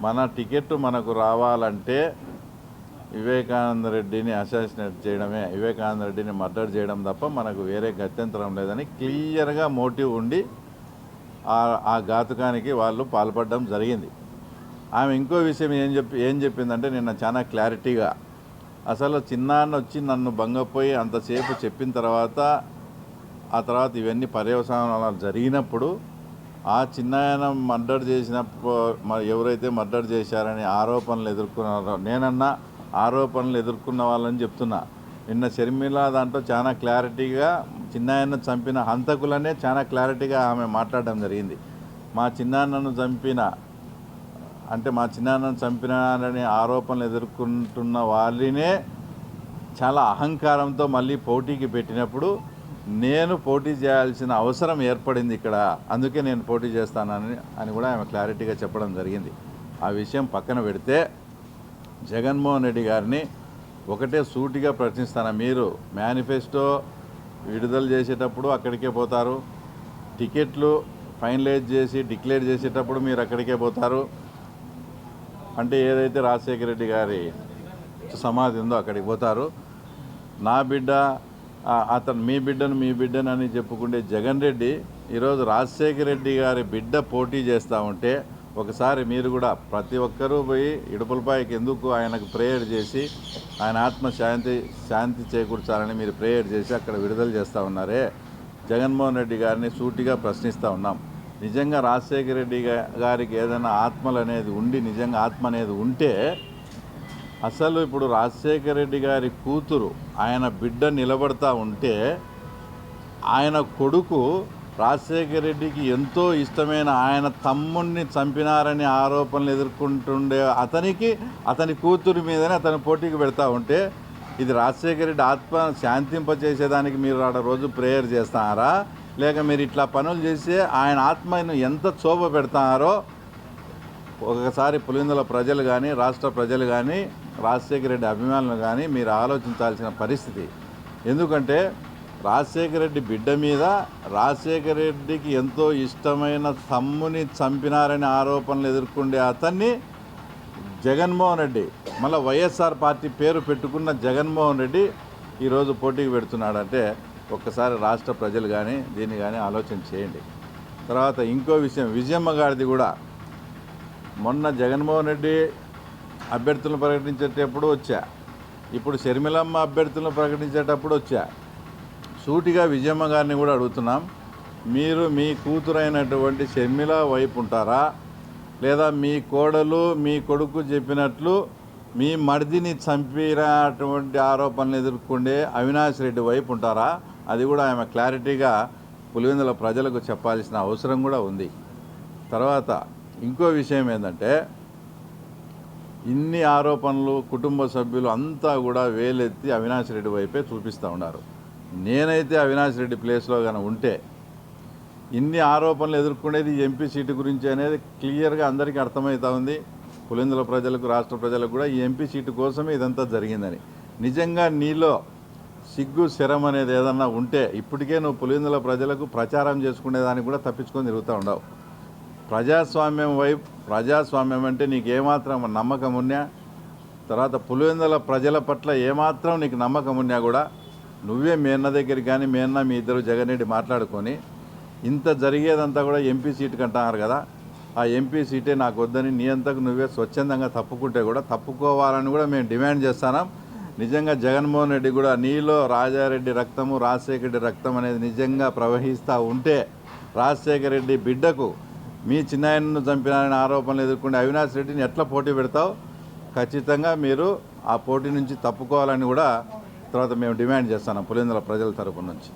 మన టికెట్ మనకు రావాలంటే వివేకానంద రెడ్డిని అసాసినేట్ చేయడమే, వివేకానంద రెడ్డిని మర్డర్ చేయడం తప్ప మనకు వేరే గత్యంతరం లేదని క్లియర్గా మోటివ్ ఉండి ఆ ఘాతుకానికి వాళ్ళు పాల్పడడం జరిగింది. ఆమె ఇంకో విషయం ఏం చెప్పిందంటే నిన్న చాలా క్లారిటీగా, అసలు చిన్నాన్న వచ్చి నన్ను భంగపోయి అంతసేపు చెప్పిన తర్వాత ఆ తర్వాత ఇవన్నీ పర్యవసానాలు జరిగినప్పుడు ఆ చిన్నాయన మర్డర్ చేసినప్పుడు ఎవరైతే మర్డర్ చేశారని ఆరోపణలు ఎదుర్కొన్నారో, నేనన్నా ఆరోపణలు ఎదుర్కొన్న వాళ్ళని చెప్తున్నా. నిన్న షర్మిల దాంట్లో చాలా క్లారిటీగా చిన్నాయన చంపిన హంతకులనే చాలా క్లారిటీగా ఆమె మాట్లాడడం జరిగింది. మా చిన్నాన్నను చంపినారని ఆరోపణలు ఎదుర్కొంటున్న వాళ్ళనే చాలా అహంకారంతో మళ్ళీ పోటీకి పెట్టినప్పుడు నేను పోటీ చేయాల్సిన అవసరం ఏర్పడింది ఇక్కడ, అందుకే నేను పోటీ చేస్తానని కూడా ఆమె క్లారిటీగా చెప్పడం జరిగింది. ఆ విషయం పక్కన పెడితే జగన్మోహన్ రెడ్డి గారిని ఒకటే సూటిగా ప్రశ్నిస్తాను. మీరు మేనిఫెస్టో విడుదల చేసేటప్పుడు అక్కడికే పోతారు, టికెట్లు ఫైనలైజ్ చేసి డిక్లేర్ చేసేటప్పుడు మీరు అక్కడికే పోతారు. అంటే ఏదైతే రాజశేఖర రెడ్డి గారి సమాధి ఉందో అక్కడికి పోతారు. నా బిడ్డ మీ బిడ్డను అని చెప్పుకుంటే జగన్ రెడ్డి ఈరోజు రాజశేఖర రెడ్డి గారి బిడ్డ పోటీ చేస్తూ ఉంటే ఒకసారి మీరు కూడా ప్రతి ఒక్కరూ పోయి ఇడుపులపాయకి ఎందుకు ఆయనకు ప్రేయర్ చేసి ఆయన ఆత్మ శాంతి చేకూర్చాలని మీరు ప్రేయర్ చేసి అక్కడ విడుదల చేస్తూ ఉన్నారే. జగన్మోహన్ రెడ్డి గారిని సూటిగా ప్రశ్నిస్తూ ఉన్నాం. నిజంగా రాజశేఖర రెడ్డి గారికి ఏదైనా ఆత్మ అనేది ఉంటే అసలు ఇప్పుడు రాజశేఖర రెడ్డి గారి కూతురు ఆయన బిడ్డ నిలబడతా ఉంటే ఆయన కొడుకు రాజశేఖర రెడ్డికి ఎంతో ఇష్టమైన ఆయన తమ్ముడిని చంపినారని ఆరోపణలు ఎదుర్కొంటుండే అతని కూతురు మీదనే అతని పోటీకి పెడతా ఉంటే ఇది రాజశేఖర రెడ్డి ఆత్మ శాంతింపచేసేదానికి మీరు ఆడ రోజు ప్రేయర్ చేస్తారా, లేక మీరు ఇట్లా పనులు చేసి ఆయన ఆత్మను ఎంత శోభ పెడతారో ఒకసారి పులివెందుల ప్రజలు కానీ రాష్ట్ర ప్రజలు కానీ రాజశేఖర రెడ్డి అభిమానులు కానీ మీరు ఆలోచించాల్సిన పరిస్థితి. ఎందుకంటే రాజశేఖర రెడ్డి బిడ్డ మీద రాజశేఖర రెడ్డికి ఎంతో ఇష్టమైన తమ్ముని చంపినారని ఆరోపణలు ఎదుర్కొండే అతన్ని జగన్మోహన్ రెడ్డి, మళ్ళీ వైఎస్ఆర్ పార్టీ పేరు పెట్టుకున్న జగన్మోహన్ రెడ్డి ఈరోజు పోటీకి పెడుతున్నాడంటే ఒక్కసారి రాష్ట్ర ప్రజలు కానీ దీన్ని కానీ ఆలోచన చేయండి. తర్వాత ఇంకో విషయం, విజయమ్మ గారిది కూడా మొన్న జగన్మోహన్ రెడ్డి అభ్యర్థులను ప్రకటించేటప్పుడు వచ్చా, ఇప్పుడు షర్మిలమ్మ అభ్యర్థులను ప్రకటించేటప్పుడు వచ్చా. సూటిగా విజయమ్మ గారిని కూడా అడుగుతున్నాం, మీరు మీ కూతురైనటువంటి షర్మిల వైపు ఉంటారా, లేదా మీ కోడలు మీ కొడుకు చెప్పినట్లు మీ మర్దిని చంపినటువంటి ఆరోపణలు ఎదుర్కొండే అవినాష్ రెడ్డి వైపు ఉంటారా? అది కూడా ఆమె క్లారిటీగా పులివెందుల ప్రజలకు చెప్పాల్సిన అవసరం కూడా ఉంది. తర్వాత ఇంకో విషయం ఏంటంటే, ఇన్ని ఆరోపణలు కుటుంబ సభ్యులు అంతా కూడా వేలెత్తి అవినాష్ రెడ్డి వైపే చూపిస్తూ ఉన్నారు. నేనైతే అవినాష్ రెడ్డి ప్లేస్లో కానీ ఉంటే ఇన్ని ఆరోపణలు ఎదుర్కొనేది ఎంపీ సీటు గురించి అనేది క్లియర్గా అందరికీ అర్థమవుతూ ఉంది. పులివెందుల ప్రజలకు రాష్ట్ర ప్రజలకు కూడా ఈ ఎంపీ సీటు కోసమే ఇదంతా జరిగిందని. నిజంగా నీలో సిగ్గు శరం అనేది ఏదన్నా ఉంటే ఇప్పటికే నువ్వు పులివెందుల ప్రజలకు ప్రచారం చేసుకునేదానికి కూడా తప్పించుకొని తిరుగుతూ ఉండవు. ప్రజాస్వామ్యం అంటే నీకు ఏమాత్రం నమ్మకం ఉన్నా, తర్వాత పులివెందుల ప్రజల పట్ల ఏమాత్రం నీకు నమ్మకం ఉన్నా కూడా నువ్వే మీ అన్న దగ్గరికి కానీ మీ ఇద్దరు జగన్ రెడ్డి మాట్లాడుకొని ఇంత జరిగేదంతా కూడా ఎంపీ సీటు కంటున్నారు కదా, ఆ ఎంపీ సీటే నాకు వద్దని నీ అంతకు నువ్వే స్వచ్ఛందంగా తప్పుకుంటే కూడా తప్పుకోవాలని కూడా మేము డిమాండ్ చేస్తున్నాం. నిజంగా జగన్మోహన్ రెడ్డి కూడా నీలో రాజారెడ్డి రక్తము రాజశేఖర రెడ్డి రక్తం అనేది నిజంగా ప్రవహిస్తూ ఉంటే రాజశేఖర రెడ్డి బిడ్డకు మీ చిన్నాయనను చంపినారని ఆరోపణలు ఎదుర్కొంటే అవినాష్ రెడ్డిని ఎట్లా పోటీ పెడతావు? ఖచ్చితంగా మీరు ఆ పోటీ నుంచి తప్పుకోవాలని కూడా తర్వాత మేము డిమాండ్ చేస్తున్నాం పులివెందుల ప్రజల తరపు నుంచి.